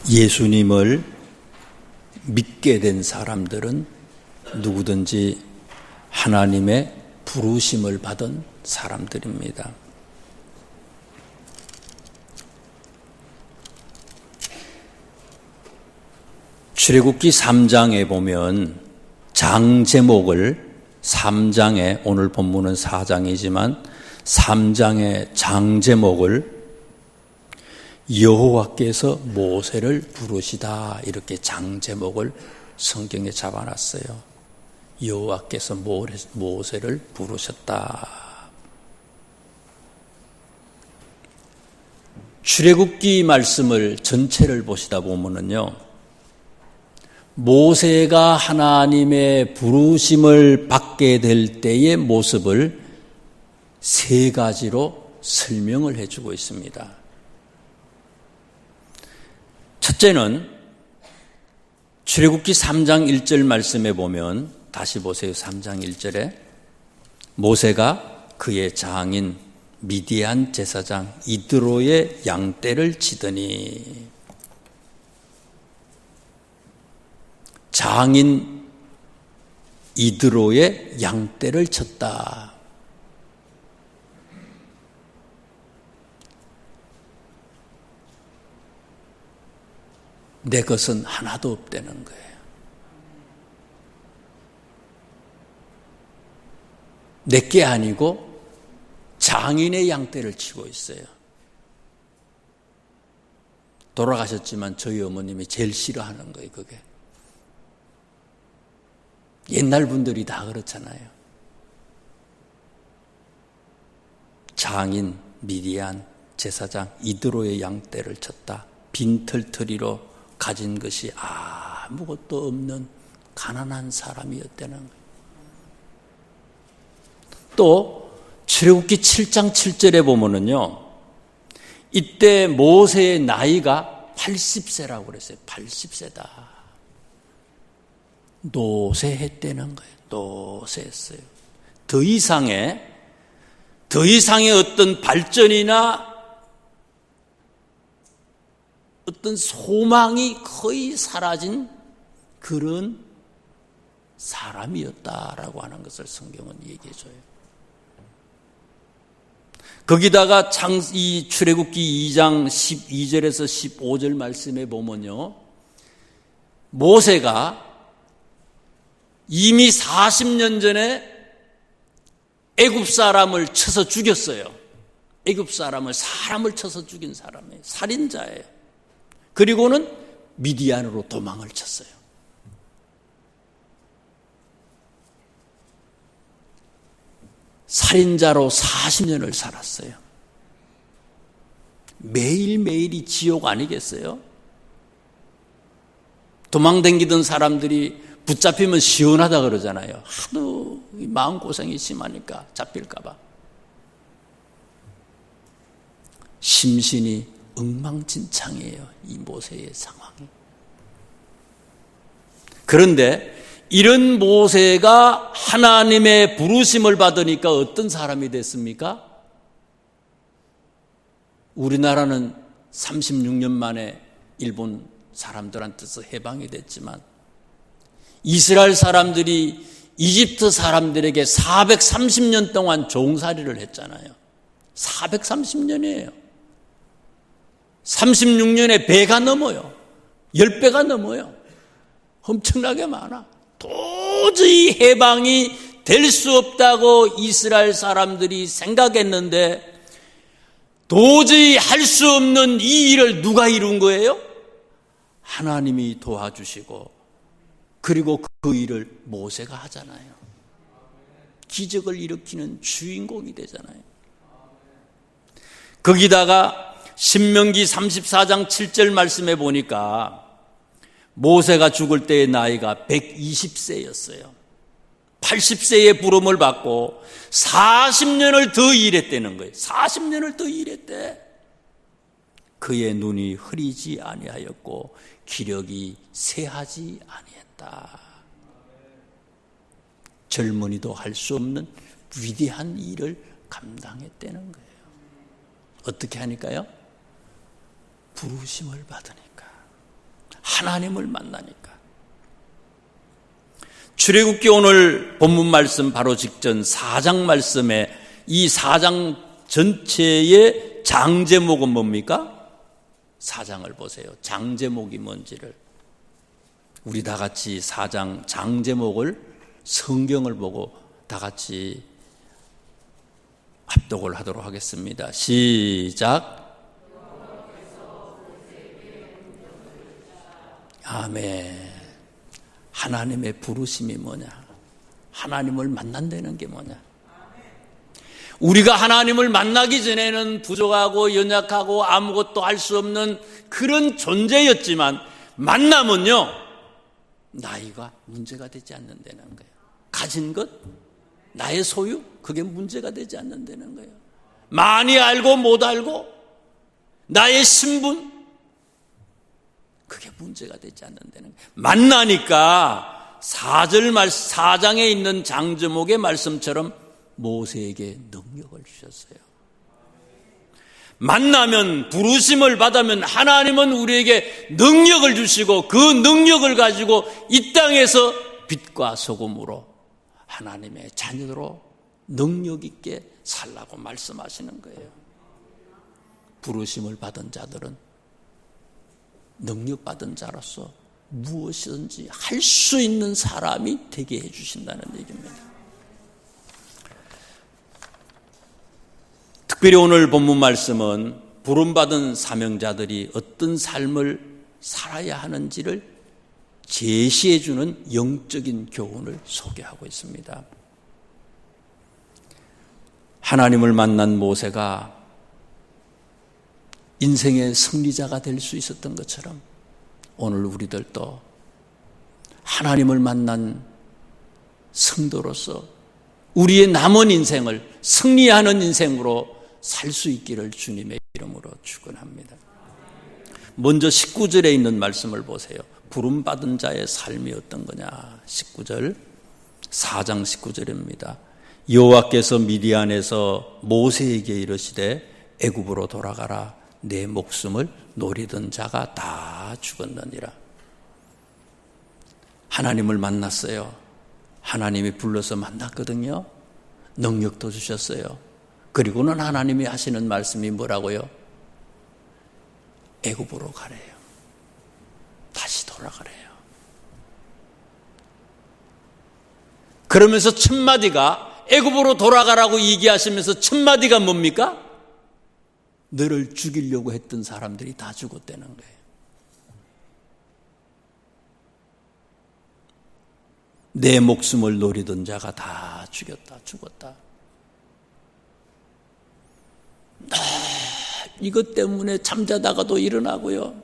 예수님을 믿게 된 사람들은 누구든지 하나님의 부르심을 받은 사람들입니다. 출애굽기 3장에 보면 장 제목을 3장에, 오늘 본문은 4장이지만 3장의 장 제목을 여호와께서 모세를 부르시다, 이렇게 장 제목을 성경에 잡아놨어요. 여호와께서 모세를 부르셨다. 출애굽기 말씀을 전체를 보시다 보면은요, 모세가 하나님의 부르심을 받게 될 때의 모습을 세 가지로 설명을 해주고 있습니다. 첫째는 출애굽기 3장 1절 말씀에 보면, 다시 보세요. 3장 1절에 모세가 그의 장인 미디안 제사장 이드로의 양떼를 치더니, 장인 이드로의 양떼를 쳤다. 내 것은 하나도 없다는 거예요. 내게 아니고 장인의 양떼를 치고 있어요. 돌아가셨지만 저희 어머님이 제일 싫어하는 거예요, 그게. 옛날 분들이 다 그렇잖아요. 장인 미디안 제사장 이드로의 양떼를 쳤다. 빈털터리로 가진 것이 아무것도 없는 가난한 사람이었다는 거예요. 또 출애굽기 7장 7절에 보면은요, 이때 모세의 나이가 80세라고 그랬어요. 80세다. 노쇠했다는 거예요. 노쇠했어요. 더 이상의 어떤 발전이나 어떤 소망이 거의 사라진 그런 사람이었다라고 하는 것을 성경은 얘기해 줘요. 거기다가 이 출애굽기 2장 12절에서 15절 말씀에 보면요, 모세가 이미 40년 전에 애굽 사람을 쳐서 죽였어요. 애굽 사람을 쳐서 죽인 사람이에요. 살인자예요. 그리고는 미디안으로 도망을 쳤어요. 살인자로 40년을 살았어요. 매일매일이 지옥 아니겠어요? 도망다니던 사람들이 붙잡히면 시원하다 그러잖아요. 하도 마음고생이 심하니까 잡힐까 봐. 심신이 엉망진창이에요, 이 모세의 상황이. 그런데 이런 모세가 하나님의 부르심을 받으니까 어떤 사람이 됐습니까? 우리나라는 36년 만에 일본 사람들한테서 해방이 됐지만, 이스라엘 사람들이 이집트 사람들에게 430년 동안 종살이를 했잖아요. 430년이에요. 36년에 배가 넘어요. 10배가 넘어요. 엄청나게 많아. 도저히 해방이 될 수 없다고 이스라엘 사람들이 생각했는데, 도저히 할 수 없는 이 일을 누가 이룬 거예요? 하나님이 도와주시고, 그리고 그 일을 모세가 하잖아요. 기적을 일으키는 주인공이 되잖아요. 거기다가 신명기 34장 7절 말씀에 보니까 모세가 죽을 때의 나이가 120세였어요. 80세의 부름을 받고 40년을 더 일했다는 거예요. 40년을 더 일했대. 그의 눈이 흐리지 아니하였고 기력이 쇠하지 아니했다. 젊은이도 할 수 없는 위대한 일을 감당했다는 거예요. 어떻게 하니까요? 부르심을 받으니까. 하나님을 만나니까. 출애굽기 오늘 본문 말씀 바로 직전 4장 말씀에 이 4장 전체의 장제목은 뭡니까? 4장을 보세요. 장제목이 뭔지를. 우리 다 같이 4장 장제목을 성경을 보고 다 같이 합독을 하도록 하겠습니다. 시작. 아멘. 하나님의 부르심이 뭐냐? 하나님을 만난다는 게 뭐냐? 우리가 하나님을 만나기 전에는 부족하고 연약하고 아무것도 할 수 없는 그런 존재였지만 만나면요, 나이가 문제가 되지 않는다는 거예요. 가진 것, 나의 소유, 그게 문제가 되지 않는다는 거예요. 많이 알고 못 알고 나의 신분, 그게 문제가 되지 않는다는 거예요. 만나니까 4장에 있는 장제목의 말씀처럼 모세에게 능력을 주셨어요. 만나면, 부르심을 받으면 하나님은 우리에게 능력을 주시고 그 능력을 가지고 이 땅에서 빛과 소금으로 하나님의 자녀로 능력 있게 살라고 말씀하시는 거예요. 부르심을 받은 자들은 능력 받은 자로서 무엇이든지 할 수 있는 사람이 되게 해주신다는 얘기입니다. 특별히 오늘 본문 말씀은 부름받은 사명자들이 어떤 삶을 살아야 하는지를 제시해주는 영적인 교훈을 소개하고 있습니다. 하나님을 만난 모세가 인생의 승리자가 될 수 있었던 것처럼 오늘 우리들도 하나님을 만난 성도로서 우리의 남은 인생을 승리하는 인생으로 살 수 있기를 주님의 이름으로 축원합니다. 먼저 19절에 있는 말씀을 보세요. 부름받은 자의 삶이 어떤 거냐. 19절, 4장 19절입니다. 여호와께서 미디안에서 모세에게 이르시되 애굽으로 돌아가라. 내 목숨을 노리던 자가 다 죽었느니라. 하나님을 만났어요. 하나님이 불러서 만났거든요. 능력도 주셨어요. 그리고는 하나님이 하시는 말씀이 뭐라고요? 애굽으로 가래요. 다시 돌아가래요. 그러면서 첫 마디가 애굽으로 돌아가라고 얘기하시면서 첫 마디가 뭡니까? 너를 죽이려고 했던 사람들이 다 죽었다는 거예요. 내 목숨을 노리던 자가 다 죽었다. 이것 때문에 잠자다가도 일어나고요.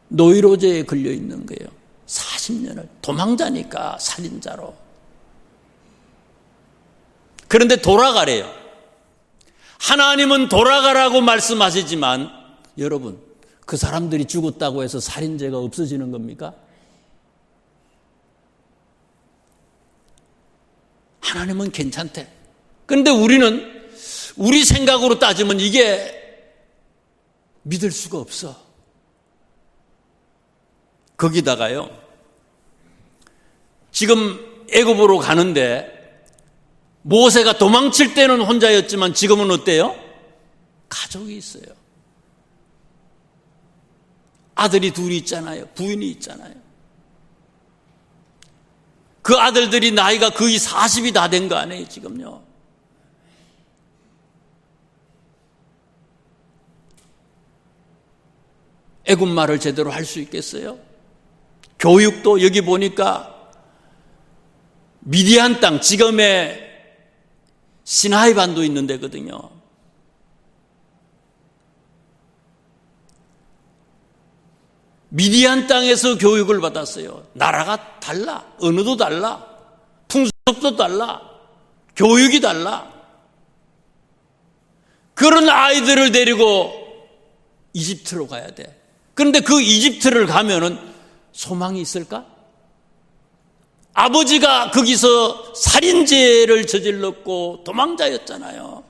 노이로제에 걸려 있는 거예요. 40년을. 도망자니까 살인자로. 그런데 돌아가래요. 하나님은 돌아가라고 말씀하시지만 여러분, 그 사람들이 죽었다고 해서 살인죄가 없어지는 겁니까? 하나님은 괜찮대. 그런데 우리는 우리 생각으로 따지면 이게 믿을 수가 없어. 거기다가요, 지금 애굽으로 가는데 모세가 도망칠 때는 혼자였지만 지금은 어때요? 가족이 있어요. 아들이 둘이 있잖아요. 부인이 있잖아요. 그 아들들이 나이가 거의 40이 다 된 거 아니에요, 지금요. 애굽말을 제대로 할 수 있겠어요? 교육도 여기 보니까 미디안 땅, 지금의 시나이 반도 있는 데거든요. 미디안 땅에서 교육을 받았어요. 나라가 달라. 언어도 달라. 풍속도 달라. 교육이 달라. 그런 아이들을 데리고 이집트로 가야 돼. 그런데 그 이집트를 가면은 소망이 있을까? 아버지가 거기서 살인죄를 저질렀고 도망자였잖아요.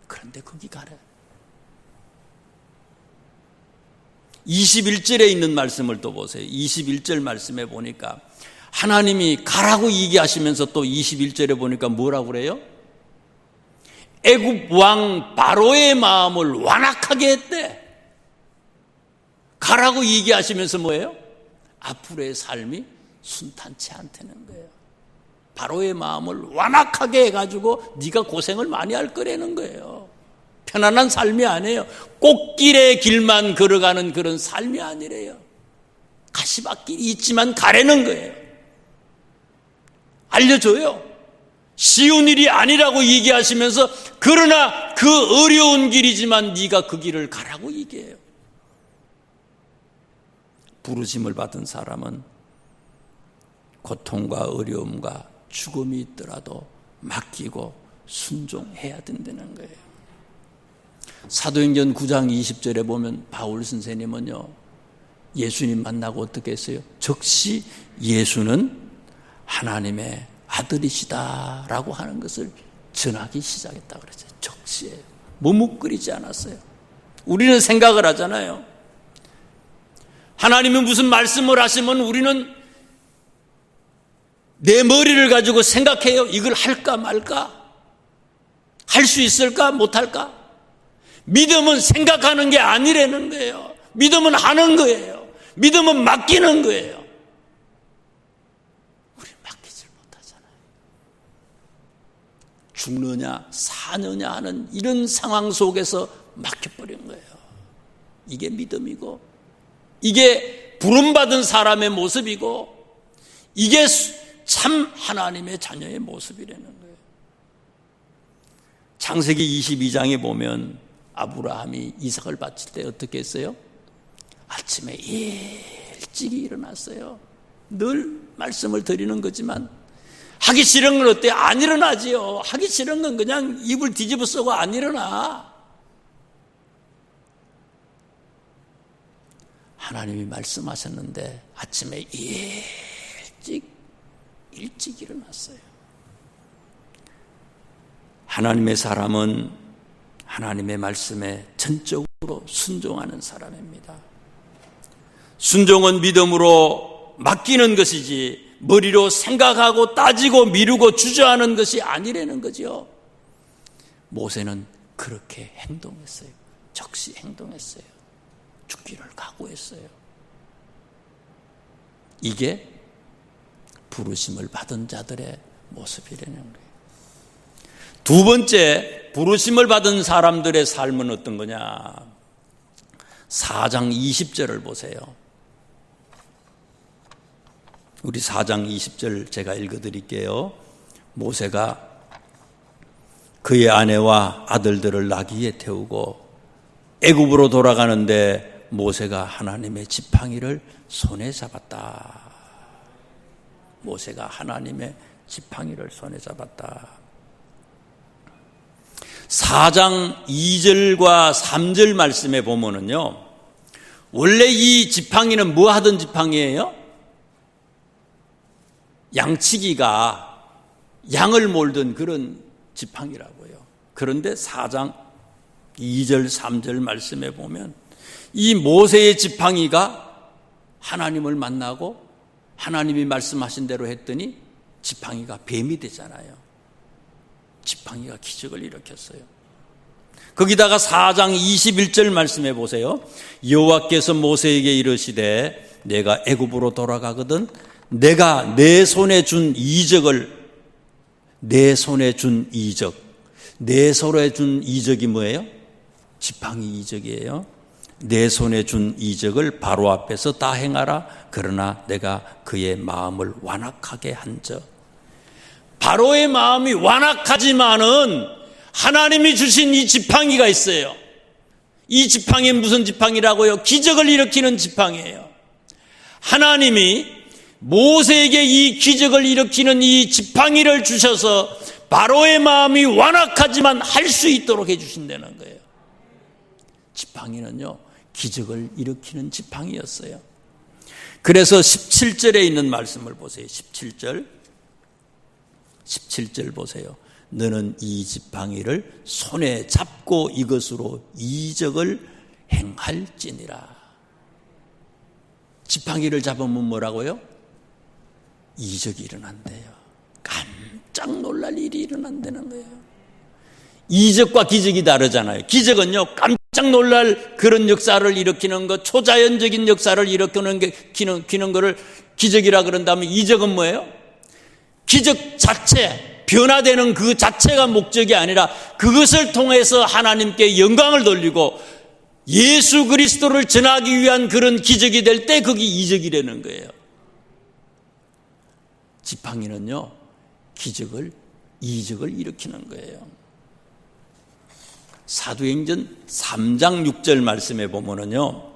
그런데 거기 가래. 21절에 있는 말씀을 또 보세요. 21절 말씀에 보니까 하나님이 가라고 얘기하시면서 또 21절에 보니까 뭐라고 그래요? 애굽 왕 바로의 마음을 완악하게 했대. 가라고 얘기하시면서 뭐예요? 앞으로의 삶이 순탄치 않다는 거예요. 바로의 마음을 완악하게 해가지고 네가 고생을 많이 할 거라는 거예요. 편안한 삶이 아니에요. 꽃길의 길만 걸어가는 그런 삶이 아니래요. 가시밭길이 있지만 가라는 거예요. 알려줘요. 쉬운 일이 아니라고 얘기하시면서 그러나 그 어려운 길이지만 네가 그 길을 가라고 얘기해요. 부르심을 받은 사람은 고통과 어려움과 죽음이 있더라도 맡기고 순종해야 된다는 거예요. 사도행전 9장 20절에 보면 바울 선생님은요, 예수님 만나고 어떻게 했어요? 즉시 예수는 하나님의 아들이시다라고 하는 것을 전하기 시작했다 그랬어요. 즉시에 머뭇거리지 않았어요. 우리는 생각을 하잖아요. 하나님이 무슨 말씀을 하시면 우리는 내 머리를 가지고 생각해요. 이걸 할까 말까? 할 수 있을까 못할까? 믿음은 생각하는 게 아니라는 거예요. 믿음은 하는 거예요. 믿음은 맡기는 거예요. 우리 맡기질 못하잖아요. 죽느냐 사느냐 하는 이런 상황 속에서 맡겨버린 거예요. 이게 믿음이고 이게 부름받은 사람의 모습이고 이게 참 하나님의 자녀의 모습이라는 거예요. 창세기 22장에 보면 아브라함이 이삭을 바칠 때 어떻게 했어요? 아침에 일찍 일어났어요. 늘 말씀을 드리는 거지만 하기 싫은 건 어때요? 안 일어나지요. 하기 싫은 건 그냥 입을 뒤집어 쓰고 안 일어나. 하나님이 말씀하셨는데 아침에 일찍 일어났어요. 하나님의 사람은 하나님의 말씀에 전적으로 순종하는 사람입니다. 순종은 믿음으로 맡기는 것이지 머리로 생각하고 따지고 미루고 주저하는 것이 아니라는 거죠. 모세는 그렇게 행동했어요. 즉시 행동했어요. 죽기를 각오했어요. 이게 부르심을 받은 자들의 모습이라는 거예요. 두 번째, 부르심을 받은 사람들의 삶은 어떤 거냐? 4장 20절을 보세요. 우리 4장 20절 제가 읽어드릴게요. 모세가 그의 아내와 아들들을 나귀에 태우고 애굽으로 돌아가는데 모세가 하나님의 지팡이를 손에 잡았다. 모세가 하나님의 지팡이를 손에 잡았다. 4장 2절과 3절 말씀에 보면은요, 원래 이 지팡이는 뭐 하던 지팡이예요? 양치기가 양을 몰던 그런 지팡이라고요. 그런데 4장 2절 3절 말씀에 보면 이 모세의 지팡이가 하나님을 만나고 하나님이 말씀하신 대로 했더니 지팡이가 뱀이 되잖아요. 지팡이가 기적을 일으켰어요. 거기다가 4장 21절 말씀해 보세요. 여호와께서 모세에게 이르시되 내가 애굽으로 돌아가거든 내가 내 손에 준 이적을 내 손에 준 이적이 뭐예요? 지팡이 이적이에요. 내 손에 준 이적을 바로 앞에서 다 행하라. 그러나 내가 그의 마음을 완악하게 한적. 바로의 마음이 완악하지만은 하나님이 주신 이 지팡이가 있어요. 이 지팡이는 무슨 지팡이라고요? 기적을 일으키는 지팡이에요. 하나님이 모세에게 이 기적을 일으키는 이 지팡이를 주셔서 바로의 마음이 완악하지만 할 수 있도록 해주신다는 거예요. 지팡이는요, 기적을 일으키는 지팡이였어요. 그래서 17절에 있는 말씀을 보세요. 17절 보세요. 너는 이 지팡이를 손에 잡고 이것으로 이적을 행할지니라. 지팡이를 잡으면 뭐라고요? 이적이 일어난대요. 깜짝 놀랄 일이 일어난다는 거예요. 이적과 기적이 다르잖아요. 기적은요, 깜짝 놀랄 그런 역사를 일으키는 것, 초자연적인 역사를 일으키는 거를 기적이라 그런다면, 이적은 뭐예요? 기적 자체, 변화되는 그 자체가 목적이 아니라 그것을 통해서 하나님께 영광을 돌리고 예수 그리스도를 전하기 위한 그런 기적이 될 때 그게 이적이라는 거예요. 지팡이는요, 이적을 일으키는 거예요. 사도행전 3장 6절 말씀에 보면은요,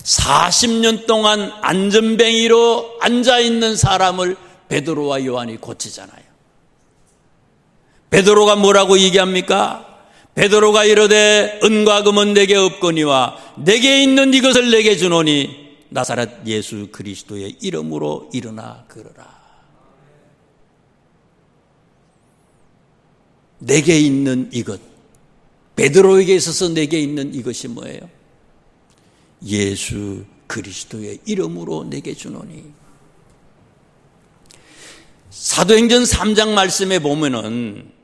40년 동안 안전뱅이로 앉아있는 사람을 베드로와 요한이 고치잖아요. 베드로가 뭐라고 얘기합니까? 베드로가 이르되 은과 금은 내게 없거니와 내게 있는 이것을 내게 주노니 나사렛 예수 그리스도의 이름으로 일어나 걸으라. 내게 있는 이것, 베드로에게 있어서 내게 있는 이것이 뭐예요? 예수 그리스도의 이름으로 내게 주노니. 사도행전 3장 말씀에 보면은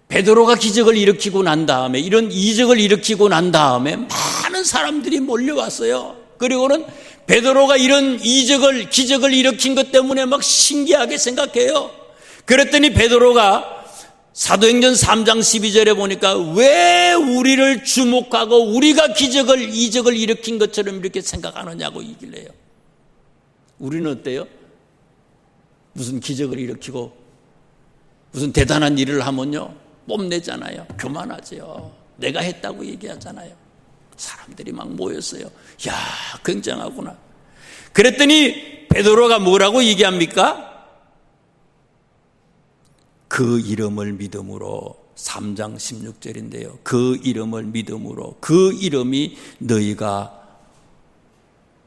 베드로가 기적을 일으키고 난 다음에, 이런 이적을 일으키고 난 다음에 많은 사람들이 몰려왔어요. 그리고는 베드로가 이런 기적을 일으킨 것 때문에 막 신기하게 생각해요. 그랬더니 베드로가 사도행전 3장 12절에 보니까 왜 우리를 주목하고 우리가 이적을 일으킨 것처럼 이렇게 생각하느냐고 얘기를 해요. 우리는 어때요? 무슨 기적을 일으키고 무슨 대단한 일을 하면요, 뽐내잖아요. 교만하죠. 내가 했다고 얘기하잖아요. 사람들이 막 모였어요. 야, 굉장하구나. 그랬더니 베드로가 뭐라고 얘기합니까? 그 이름을 믿음으로, 3장 16절인데요. 그 이름을 믿음으로, 그 이름이 너희가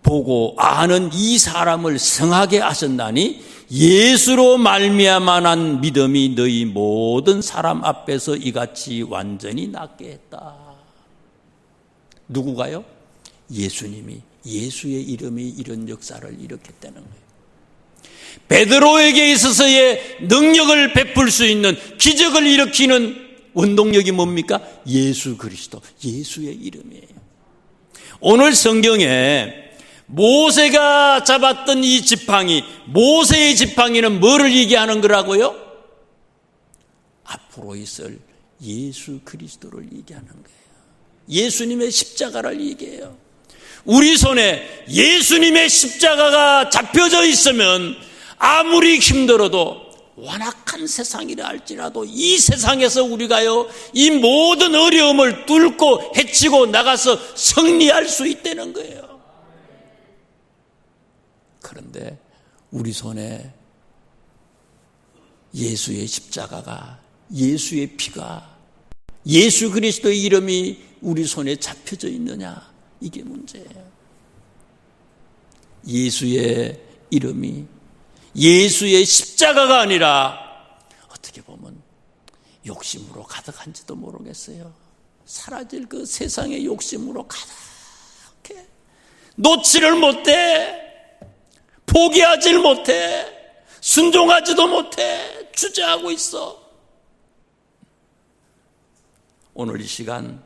보고 아는 이 사람을 성하게 하셨나니 예수로 말미암아 난 믿음이 너희 모든 사람 앞에서 이같이 완전히 낫게 했다. 누구가요? 예수님이, 예수의 이름이 이런 역사를 일으켰다는 거예요. 베드로에게 있어서의 능력을 베풀 수 있는, 기적을 일으키는 원동력이 뭡니까? 예수 그리스도, 예수의 이름이에요. 오늘 성경에 모세가 잡았던 이 지팡이, 모세의 지팡이는 뭐를 얘기하는 거라고요? 앞으로 있을 예수 그리스도를 얘기하는 거예요. 예수님의 십자가를 얘기해요. 우리 손에 예수님의 십자가가 잡혀져 있으면 아무리 힘들어도, 완악한 세상이라 할지라도 이 세상에서 우리가요, 이 모든 어려움을 뚫고 헤치고 나가서 승리할 수 있다는 거예요. 그런데 우리 손에 예수의 십자가가, 예수의 피가, 예수 그리스도의 이름이 우리 손에 잡혀져 있느냐, 이게 문제예요. 예수의 이름이, 예수의 십자가가 아니라 어떻게 보면 욕심으로 가득한지도 모르겠어요. 사라질 그 세상의 욕심으로 가득해. 놓지를 못해, 포기하지를 못해, 순종하지도 못해, 주저하고 있어. 오늘 이 시간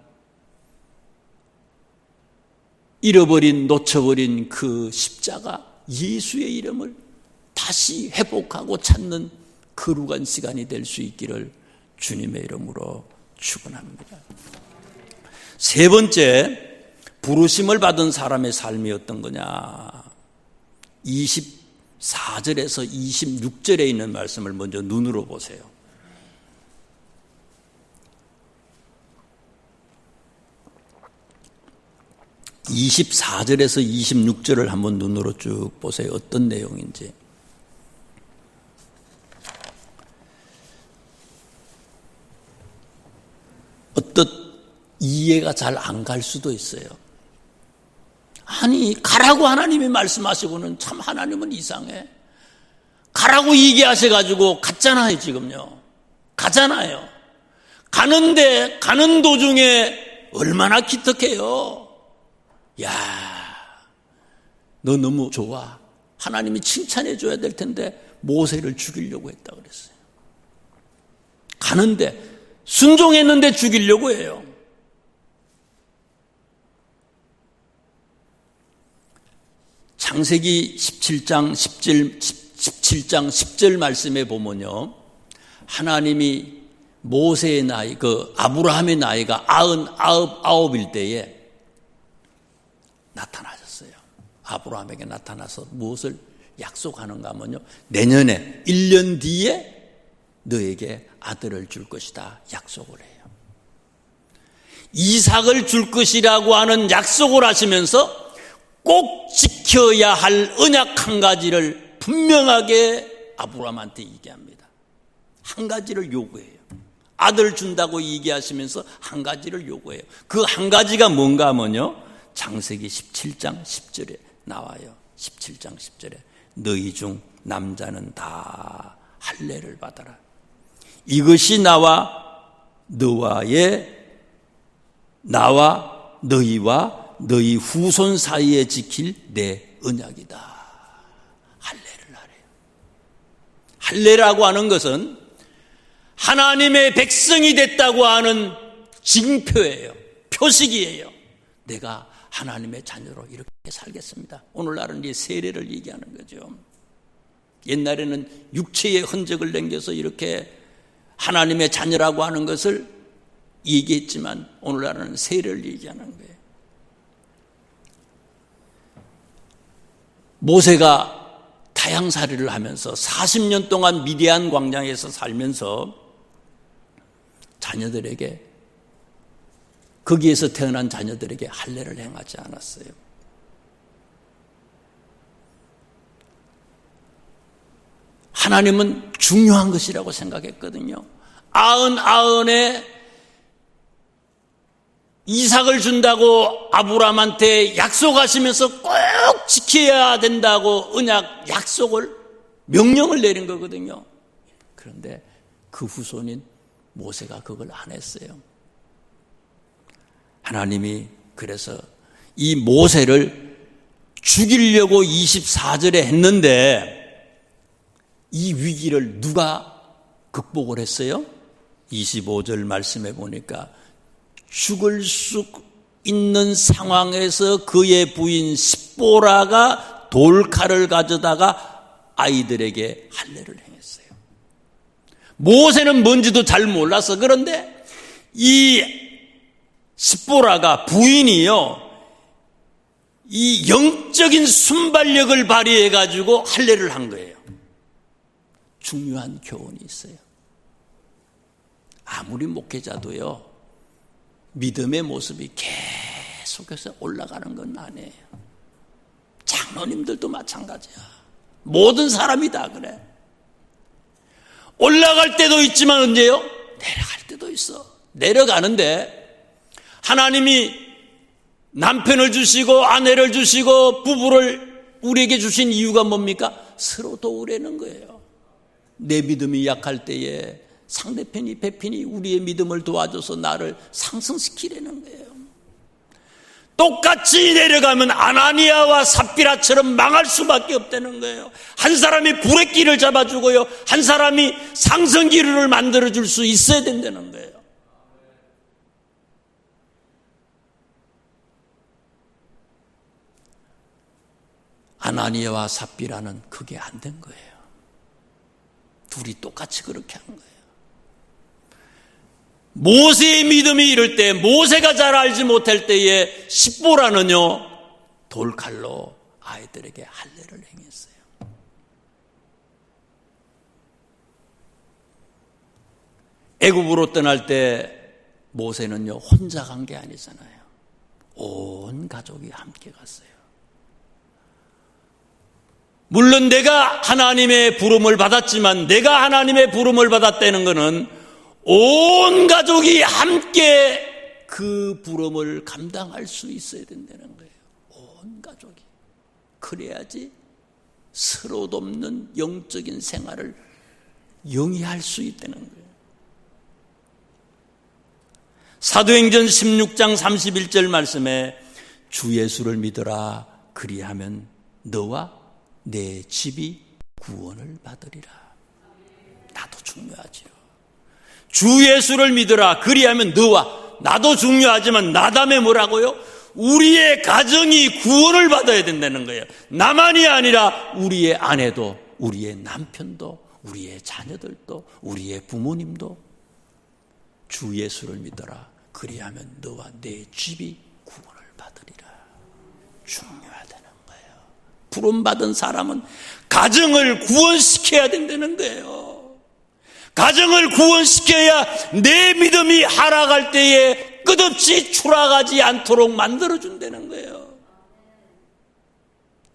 잃어버린, 놓쳐버린 그 십자가, 예수의 이름을 다시 회복하고 찾는 거룩한 시간이 될 수 있기를 주님의 이름으로 축원합니다. 세 번째, 부르심을 받은 사람의 삶이 어떤 거냐? 24절에서 26절에 있는 말씀을 먼저 눈으로 보세요. 24절에서 26절을 한번 눈으로 쭉 보세요. 어떤 내용인지. 어떤 이해가 잘 안 갈 수도 있어요. 아니, 가라고 하나님이 말씀하시고는 참 하나님은 이상해. 가라고 얘기하셔가지고 갔잖아요, 지금요. 가잖아요. 가는데, 가는 도중에 얼마나 기특해요. 야, 너 너무 좋아. 하나님이 칭찬해 줘야 될 텐데 모세를 죽이려고 했다고 그랬어요. 가는데 순종했는데 죽이려고 해요. 창세기 17장 10절 말씀에 보면요, 하나님이 모세의 나이, 아브라함의 나이가 99일 때에 나타나셨어요. 아브라함에게 나타나서 무엇을 약속하는가 하면요, 내년에 1년 뒤에 너에게 아들을 줄 것이다 약속을 해요. 이삭을 줄 것이라고 하는 약속을 하시면서 꼭 지켜야 할 언약 한 가지를 분명하게 아브라함한테 얘기합니다. 한 가지를 요구해요. 아들 준다고 얘기하시면서 한 가지를 요구해요. 그 한 가지가 뭔가 하면요, 창세기 17장 10절에 나와요. 17장 10절에 너희 중 남자는 다 할례를 받아라. 이것이 나와 너희와 너희 후손 사이에 지킬 내 언약이다. 할례를 하래요. 할례라고 하는 것은 하나님의 백성이 됐다고 하는 징표예요. 표식이에요. 내가 하나님의 자녀로 이렇게 살겠습니다. 오늘날은 이 세례를 얘기하는 거죠. 옛날에는 육체의 흔적을 남겨서 이렇게 하나님의 자녀라고 하는 것을 얘기했지만 오늘날은 세례를 얘기하는 거예요. 모세가 타향살이를 하면서 40년 동안 미디안 광장에서 살면서 자녀들에게, 거기에서 태어난 자녀들에게 할례를 행하지 않았어요. 하나님은 중요한 것이라고 생각했거든요. 아흔에 이삭을 준다고 아브라함한테 약속하시면서 꼭 지켜야 된다고 언약 약속을, 명령을 내린 거거든요. 그런데 그 후손인 모세가 그걸 안 했어요. 하나님이 그래서 이 모세를 죽이려고 24절에 했는데 이 위기를 누가 극복을 했어요? 25절 말씀해 보니까 죽을 수 있는 상황에서 그의 부인 십보라가 돌칼을 가져다가 아이들에게 할례를 행했어요. 모세는 뭔지도 잘 몰라서 그런데 이 십보라가 부인이요, 이 영적인 순발력을 발휘해 가지고 할례를 한 거예요. 중요한 교훈이 있어요. 아무리 목회자도요, 믿음의 모습이 계속해서 올라가는 건 아니에요. 장로님들도 마찬가지야. 모든 사람이 다 그래. 올라갈 때도 있지만 언제요? 내려갈 때도 있어. 내려가는데 하나님이 남편을 주시고 아내를 주시고 부부를 우리에게 주신 이유가 뭡니까? 서로 도우려는 거예요. 내 믿음이 약할 때에 상대편이 배편이 우리의 믿음을 도와줘서 나를 상승시키려는 거예요. 똑같이 내려가면 아나니아와 삽비라처럼 망할 수밖에 없다는 거예요. 한 사람이 불의 길을 잡아주고요, 한 사람이 상승기류를 만들어줄 수 있어야 된다는 거예요. 아나니아와 삽비라는 그게 안 된 거예요. 둘이 똑같이 그렇게 한 거예요. 모세의 믿음이 이럴 때, 모세가 잘 알지 못할 때에 십보라는요, 돌칼로 아이들에게 할례를 행했어요. 애굽으로 떠날 때 모세는요, 혼자 간 게 아니잖아요. 온 가족이 함께 갔어요. 물론 내가 하나님의 부름을 받았지만, 내가 하나님의 부름을 받았다는 것은 온 가족이 함께 그 부름을 감당할 수 있어야 된다는 거예요. 온 가족이. 그래야지 서로 돕는 영적인 생활을 영위할 수 있다는 거예요. 사도행전 16장 31절 말씀에 주 예수를 믿어라, 그리하면 너와 내 집이 구원을 받으리라. 나도 중요하지요. 주 예수를 믿으라. 그리하면 너와, 나도 중요하지만 나 다음에 뭐라고요? 우리의 가정이 구원을 받아야 된다는 거예요. 나만이 아니라 우리의 아내도, 우리의 남편도, 우리의 자녀들도, 우리의 부모님도 주 예수를 믿어라. 그리하면 너와 내 집이 구원을 받으리라. 중요하다는 거예요. 부름받은 사람은 가정을 구원시켜야 된다는 거예요. 가정을 구원시켜야 내 믿음이 하락할 때에 끝없이 추락하지 않도록 만들어준다는 거예요.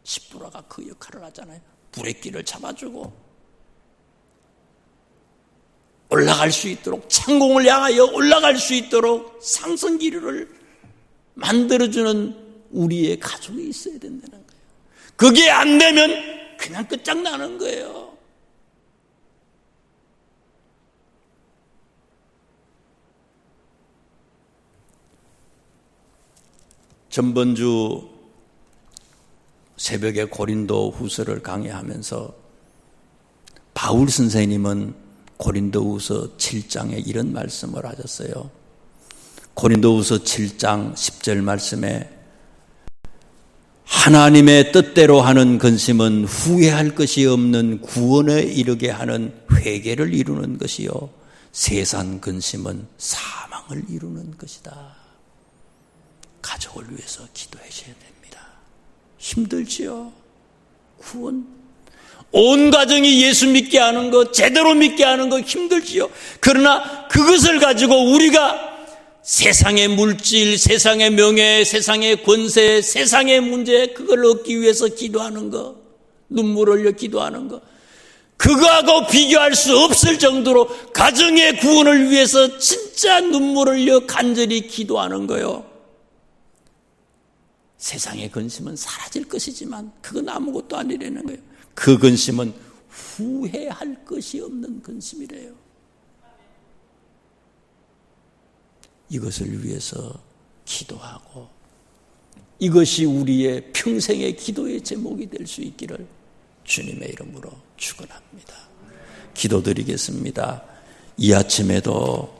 십부라가 그 역할을 하잖아요. 브레이크를 잡아주고 올라갈 수 있도록, 창공을 향하여 올라갈 수 있도록 상승기류를 만들어주는 우리의 가족이 있어야 된다는 거예요. 그게 안 되면 그냥 끝장나는 거예요. 전번주 새벽에 고린도 후서를 강의하면서 바울 선생님은 고린도 후서 7장에 이런 말씀을 하셨어요. 고린도 후서 7장 10절 말씀에 하나님의 뜻대로 하는 근심은 후회할 것이 없는 구원에 이르게 하는 회개를 이루는 것이요, 세상 근심은 사망을 이루는 것이다. 가족을 위해서 기도하셔야 됩니다. 힘들지요. 구원. 온 가정이 예수 믿게 하는 것, 제대로 믿게 하는 것 힘들지요. 그러나 그것을 가지고 우리가 세상의 물질, 세상의 명예, 세상의 권세, 세상의 문제, 그걸 얻기 위해서 기도하는 것, 눈물 흘려 기도하는 것, 그거하고 비교할 수 없을 정도로 가정의 구원을 위해서 진짜 눈물 흘려 간절히 기도하는 거요. 세상의 근심은 사라질 것이지만 그건 아무것도 아니라는 거예요. 그 근심은 후회할 것이 없는 근심이래요. 이것을 위해서 기도하고 이것이 우리의 평생의 기도의 제목이 될 수 있기를 주님의 이름으로 축원합니다. 기도드리겠습니다. 이 아침에도